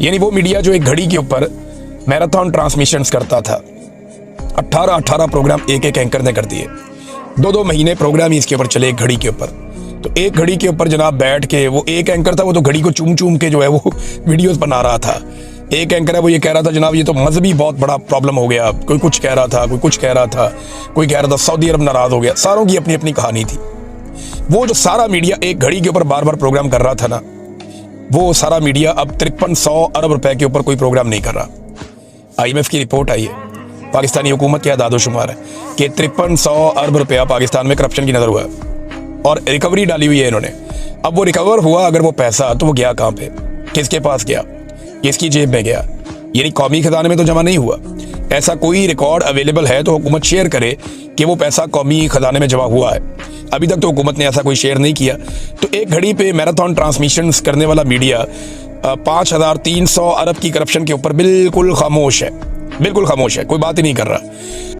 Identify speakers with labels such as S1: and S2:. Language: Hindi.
S1: यानी वो मीडिया जो एक घड़ी के ऊपर मैराथन ट्रांसमिशंस करता था, 18 प्रोग्राम एक एक एंकर ने कर दिए, 2 महीने प्रोग्राम ही इसके ऊपर चले एक घड़ी के ऊपर। तो एक घड़ी के ऊपर जनाब बैठ के वो एक एंकर था, वो तो घड़ी को चूम चूम के जो है वो वीडियोस बना रहा था। एक एंकर है वो ये कह रहा था जनाब ये तो मजहबी बहुत बड़ा प्रॉब्लम हो गया, कोई कुछ कह रहा था, कोई कुछ कह रहा था, कोई कह रहा था सऊदी अरब नाराज हो गया। सारों की अपनी अपनी कहानी थी। वो जो सारा मीडिया एक घड़ी के ऊपर बार बार प्रोग्राम कर रहा था ना, वो सारा मीडिया अब 5300 अरब रुपए के ऊपर कोई प्रोग्राम नहीं कर रहा। IMF की रिपोर्ट आई है, पाकिस्तानी हुकूमत के आदादोशुमार है कि 5300 अरब रुपया पाकिस्तान में करप्शन की नजर हुआ है और रिकवरी डाली हुई है इन्होंने। अब वो रिकवर हुआ अगर वो पैसा, तो वो गया कहाँ पे, किसके पास गया, किसकी जेब में गया? यानी कौमी खजाने में तो जमा नहीं हुआ। ऐसा कोई रिकॉर्ड अवेलेबल है तो हुकूमत शेयर करे कि वो पैसा कौमी खजाने में जमा हुआ है। अभी तक तो हुकूमत ने ऐसा कोई शेयर नहीं किया। तो एक घड़ी पे मैराथन ट्रांसमिशंस करने वाला मीडिया 5300 अरब की करप्शन के ऊपर बिल्कुल खामोश है, बिल्कुल खामोश है, कोई बात ही नहीं कर रहा।